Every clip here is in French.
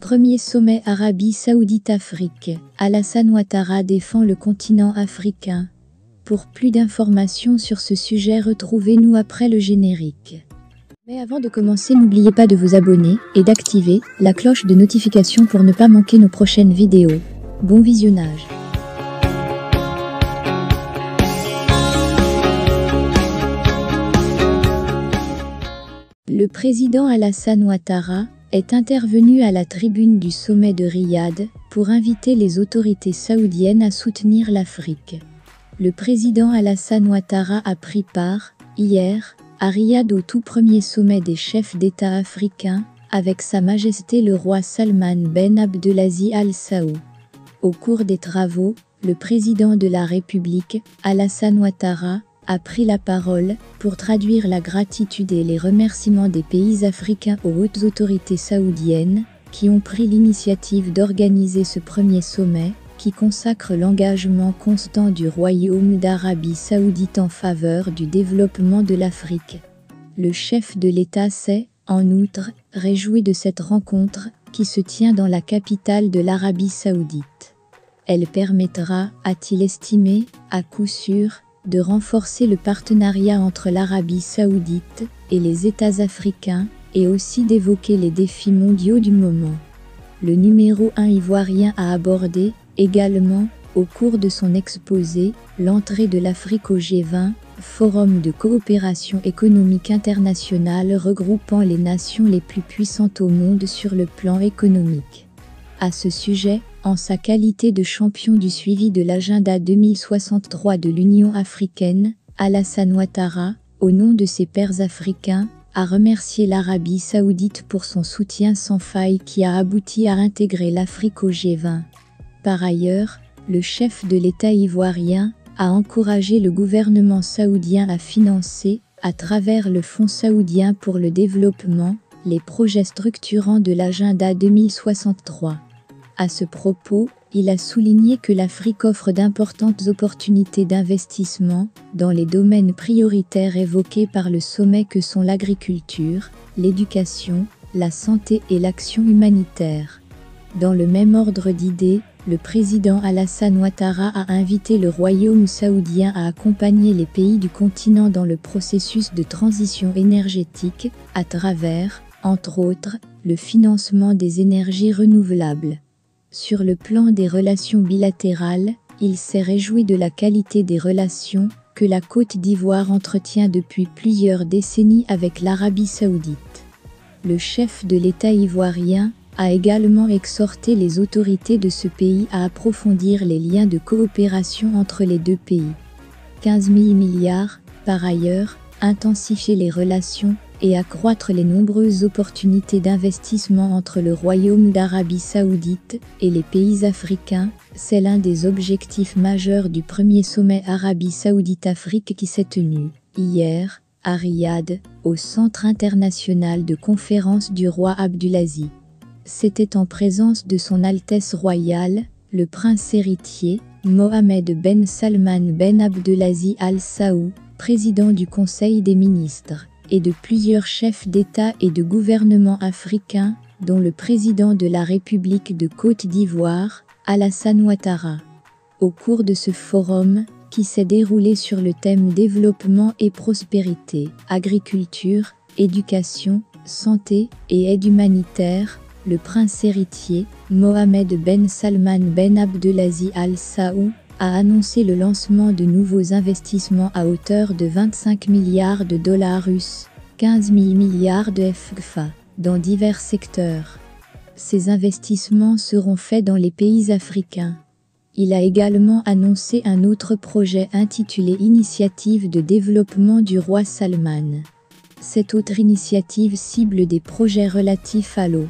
Premier sommet Arabie Saoudite-Afrique. Alassane Ouattara défend le continent africain. Pour plus d'informations sur ce sujet, retrouvez-nous après le générique. Mais avant de commencer, n'oubliez pas de vous abonner et d'activer la cloche de notification pour ne pas manquer nos prochaines vidéos. Bon visionnage. Le président Alassane Ouattara est intervenu à la tribune du sommet de Riyad pour inviter les autorités saoudiennes à soutenir l'Afrique. Le président Alassane Ouattara a pris part, hier, à Riyad au tout premier sommet des chefs d'État africains, avec Sa Majesté le roi Salman Ben Abdelaziz Al Saoud. Au cours des travaux, le président de la République, Alassane Ouattara, a pris la parole pour traduire la gratitude et les remerciements des pays africains aux hautes autorités saoudiennes qui ont pris l'initiative d'organiser ce premier sommet qui consacre l'engagement constant du Royaume d'Arabie Saoudite en faveur du développement de l'Afrique. Le chef de l'État s'est, en outre, réjoui de cette rencontre qui se tient dans la capitale de l'Arabie Saoudite. Elle permettra, a-t-il estimé, à coup sûr, de renforcer le partenariat entre l'Arabie Saoudite et les États africains et aussi d'évoquer les défis mondiaux du moment. Le numéro 1 ivoirien a abordé, également, au cours de son exposé, l'entrée de l'Afrique au G20, forum de coopération économique internationale regroupant les nations les plus puissantes au monde sur le plan économique. À ce sujet, en sa qualité de champion du suivi de l'agenda 2063 de l'Union africaine, Alassane Ouattara, au nom de ses pairs africains, a remercié l'Arabie Saoudite pour son soutien sans faille qui a abouti à intégrer l'Afrique au G20. Par ailleurs, le chef de l'État ivoirien a encouragé le gouvernement saoudien à financer, à travers le Fonds saoudien pour le développement, les projets structurants de l'agenda 2063. À ce propos, il a souligné que l'Afrique offre d'importantes opportunités d'investissement dans les domaines prioritaires évoqués par le sommet que sont l'agriculture, l'éducation, la santé et l'action humanitaire. Dans le même ordre d'idées, le président Alassane Ouattara a invité le Royaume saoudien à accompagner les pays du continent dans le processus de transition énergétique, à travers, entre autres, le financement des énergies renouvelables. Sur le plan des relations bilatérales, il s'est réjoui de la qualité des relations que la Côte d'Ivoire entretient depuis plusieurs décennies avec l'Arabie Saoudite. Le chef de l'État ivoirien a également exhorté les autorités de ce pays à approfondir les liens de coopération entre les deux pays. 15 000 milliards, par ailleurs, intensifier les relations et accroître les nombreuses opportunités d'investissement entre le Royaume d'Arabie Saoudite et les pays africains, c'est l'un des objectifs majeurs du premier sommet Arabie Saoudite-Afrique qui s'est tenu, hier, à Riyad, au Centre international de conférence du roi Abdulaziz. C'était en présence de son Altesse royale, le prince héritier, Mohamed Ben Salman Ben Abdelaziz Al Saoud, président du Conseil des ministres, et de plusieurs chefs d'État et de gouvernement africains, dont le président de la République de Côte d'Ivoire, Alassane Ouattara. Au cours de ce forum, qui s'est déroulé sur le thème développement et prospérité, agriculture, éducation, santé et aide humanitaire, le prince héritier, Mohamed Ben Salman Ben Abdelaziz Al Saoud, a annoncé le lancement de nouveaux investissements à hauteur de 25 milliards de dollars russes, 15 000 milliards de FGFA, dans divers secteurs. Ces investissements seront faits dans les pays africains. Il a également annoncé un autre projet intitulé Initiative de développement du roi Salman. Cette autre initiative cible des projets relatifs à l'eau.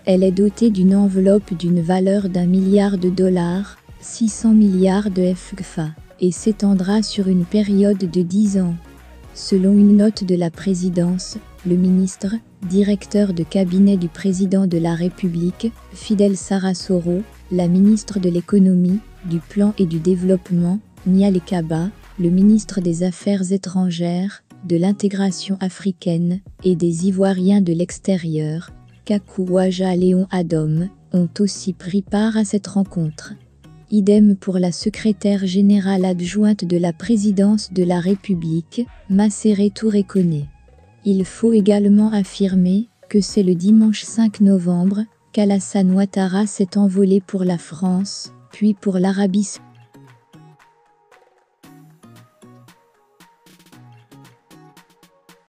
Elle est dotée d'une enveloppe d'une valeur d'1 milliard de dollars, 600 milliards de FGFA, et s'étendra sur une période de 10 ans. Selon une note de la présidence, le ministre, directeur de cabinet du président de la République, Fidel Sarasoro, la ministre de l'économie, du plan et du développement, Niale Kaba, le ministre des Affaires étrangères, de l'intégration africaine et des Ivoiriens de l'extérieur, Kakouaja Léon Adom, ont aussi pris part à cette rencontre. Idem pour la secrétaire générale adjointe de la présidence de la République, Masséré Touré Koné. Il faut également affirmer que c'est le dimanche 5 novembre qu'Alassane Ouattara s'est envolé pour la France, puis pour l'Arabie Saoudite.